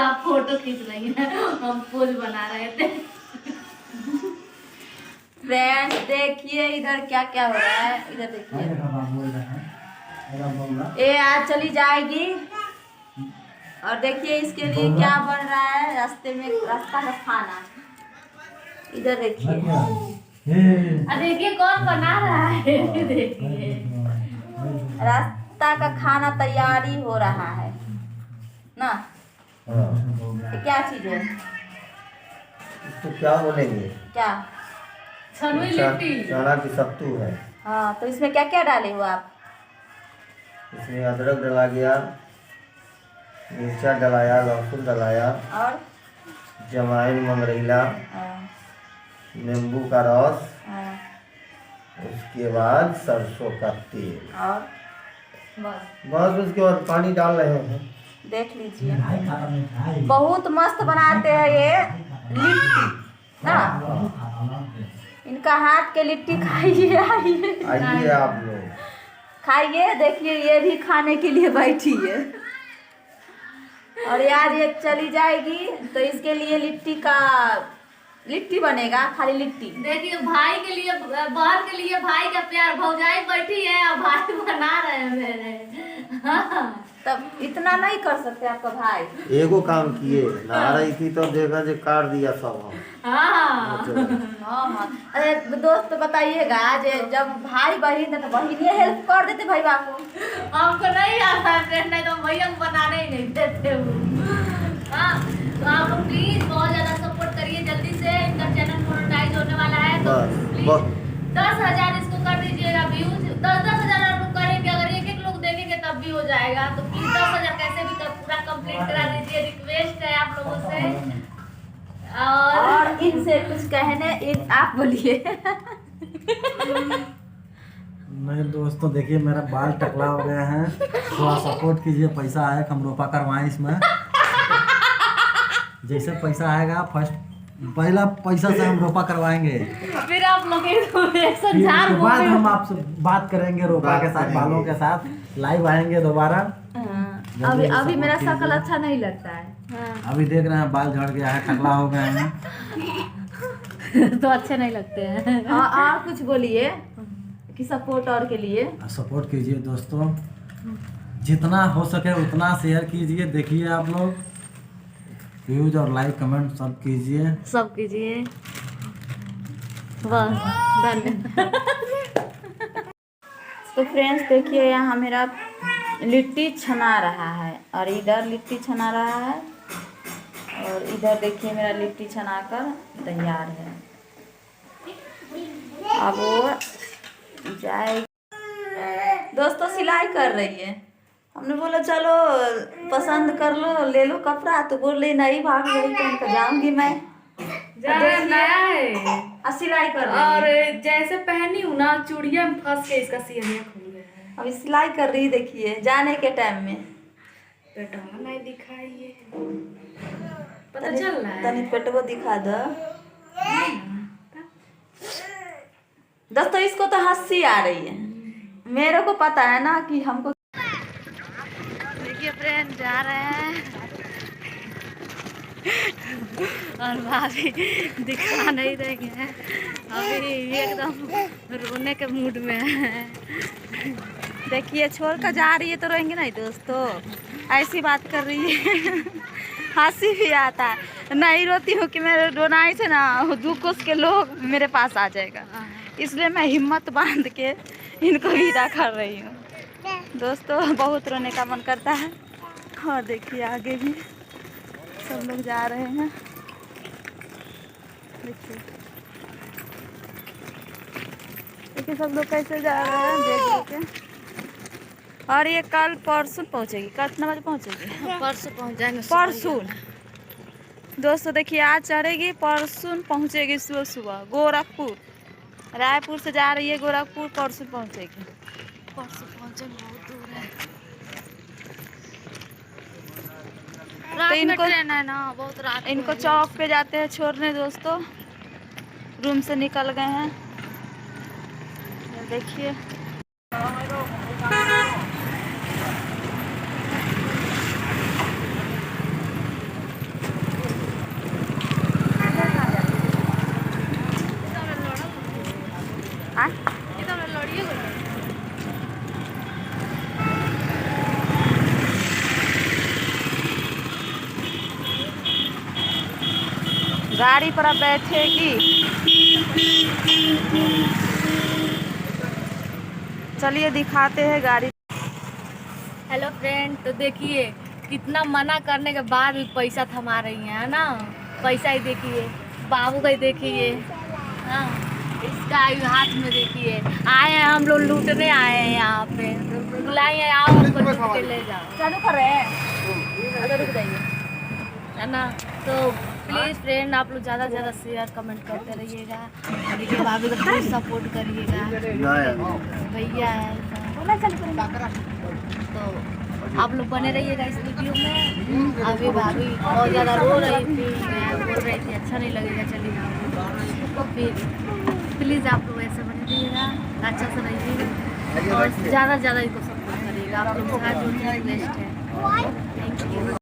आप फोटो खींच रही हैं, हम पोज बना रहे थे। फ्रेंड्स देखिए इधर क्या क्या हो रहा है, इधर देखिए ये आज चली जाएगी और देखिए इसके लिए क्या बन रहा है रास्ते में, रास्ता का खाना। इधर देखिए देखिए कौन बना रहा है, देखिए रास्ता का खाना तैयारी हो रहा है ना। ये क्या चीज है, इसको क्या बोलेंगे? क्या छनुई लिट्टी, चना की सत्तू है। हाँ तो इसमें क्या क्या डाले हो आप? इसमें अदरक डला गया, मिर्चा डलाया, लहसुन डलाया, और जमाइन, मंगरैला, हाँ, नींबू का रस, हाँ, उसके बाद सरसों का तेल, और बस उसके बाद पानी डाल रहे हैं। देख लीजिए बहुत मस्त बनाते हैं ये लिट्टी ना। इनका हाथ के लिट्टी खाइए, आइए आप लोग खाइए। देखिए ये भी खाने के लिए बैठी है और यार ये चली जाएगी तो इसके लिए लिट्टी बनेगा, खाली लिट्टी। देखिए भाई के लिए, बहन के लिए भाई का प्यार, भौजाई बैठी है और भाई बना रहे हैं मेरे। हाँ। तब इतना नहीं कर सकते आपका भाई? एगो काम किए, नहा रही थी तो देखा जो काट दिया सब हम। हाँ। अरे दोस्त बताइएगा जब भाई बहन है तो बहनिए हेल्प कर देते भाई बाप को। हमको नहीं आता है, नहीं तो भैया को बनाने ही नहीं देते वो। हाँ तो आप लोग प्लीज बहुत ज्यादा सपोर्ट करिए, जल्दी से इनका चैनल मोनेटाइज होने वाला है तो प्लीज 10,000 इसको कर दीजिएगा व्यूज। 10,000 आप लोग करेंगे, अगर एक लोग देखेंगे तब भी हो जाएगा। तो प्लीज 10,000 कैसे भी पूरा कंप्लीट करा दीजिए, रिक्वेस्ट है आप लोगों से। और इनसे कुछ कहने, आप बोलिए। नहीं दोस्तों देखिए मेरा बाल टकला हो गया है, थोड़ा सपोर्ट कीजिए। पैसा आए हम रोपा करवाएं इसमें। जैसे पैसा आएगा पहला पैसा से हम रोपा करवाएंगे, फिर आप लोग उसके बाद हम आपसे बात करेंगे रोपा के साथ, बालों के साथ लाइव आएंगे दोबारा। अभी मेरा शकल अच्छा नहीं लगता है। अभी देख रहे हैं बाल झड़ गया है, टकला हो गया है तो अच्छे नहीं लगते हैं। और कुछ बोलिए कि सपोर्ट और के लिए सपोर्ट कीजिए दोस्तों, जितना हो सके उतना शेयर कीजिए। देखिए आप लोग व्यूज और लाइक कमेंट सब कीजिए, सब कीजिए। बस धन्यवाद। तो फ्रेंड्स देखिए यहाँ मेरा लिट्टी छना रहा है और इधर लिट्टी छना रहा है और इधर देखिए मेरा लिट्टी छनाकर तैयार है। अब वो जाए, दोस्तों सिलाई कर रही है। हमने बोला चलो पसंद कर लो, ले लो कपड़ा, तो बोल रही नहीं भाभी यही पहन कर जाऊंगी मैं। नया है सिलाई कर रही और है। जैसे पहनी हूँ ना चूड़िया में फंस के इसका सियनिया खुल गया है। अभी सिलाई कर रही देखिए जाने के टाइम में। पेटवा नहीं दिखाइए, पता चल रहा है। तनी पेटवो दिखा दो दोस्तों। इसको तो हंसी आ रही है, मेरे को पता है ना कि हमको। देखिए फ्रेंड जा रहे हैं और भाभी दिखा नहीं रही है, अभी एकदम रोने के मूड में है। देखिए छोड़ कर जा रही है तो रोएंगे नहीं दोस्तों, ऐसी बात कर रही है। हंसी भी आता है, नहीं रोती हूँ कि मेरे रोनाई से ना दुख उसके लोग मेरे पास आ जाएगा, इसलिए मैं हिम्मत बांध के इनको विदा कर रही हूँ। दोस्तों बहुत रोने का मन करता है और देखिए आगे भी सब लोग जा रहे हैं। देखिए सब लोग कैसे जा रहे हैं देख के। और ये कल परसों पहुंचेगी, कितना बजे पहुंचेगी? परसों पहुंच जाएंगे। परसों दोस्तों देखिए आज चढ़ेगी, परसों पहुंचेगी सुबह सुबह गोरखपुर। रायपुर से जा रही है गोरखपुर, परसों पहुंचेगी। परसों पहुंचे, बहुत दूर है। तो इनको ट्रेन है ना, बहुत रात इनको चौक पे जाते हैं छोड़ने दोस्तों, रूम से निकल गए हैं। देखिए गाड़ी पर अब बैठेगी। चलिए दिखाते हैं गाड़ी। हेलो फ्रेंड, तो देखिए कितना मना करने के बाद भी पैसा थमा रही है ना। पैसा ही देखिए, बाबू का ही देखिए, हाँ इसका हाथ में देखिए। आए हैं हम लोग लूटने आए हैं यहाँ पे, बुलाए हैं आओ हमको लूट के ले जाओ। चालू कर रहे हैं, अगर रुक जाइए है ना। तो प्लीज़ फ्रेंड आप लोग ज़्यादा से ज़्यादा शेयर कमेंट करते रहिएगा। देखिए भाभी को प्लीज़ सपोर्ट करिएगा, भैया है तो आप लोग बने रहिएगा इस वीडियो में। अभी भाभी बहुत ज़्यादा रो रही थी, मैं बोल रही थी अच्छा नहीं लगेगा चलिए, तो फिर प्लीज़ आप लोग ऐसे बने रहिएगा, अच्छा से रहिएगा और ज़्यादा से ज़्यादा इनको सपोर्ट करिएगा। आप लोग साथ जो बेस्ट है। Thank you.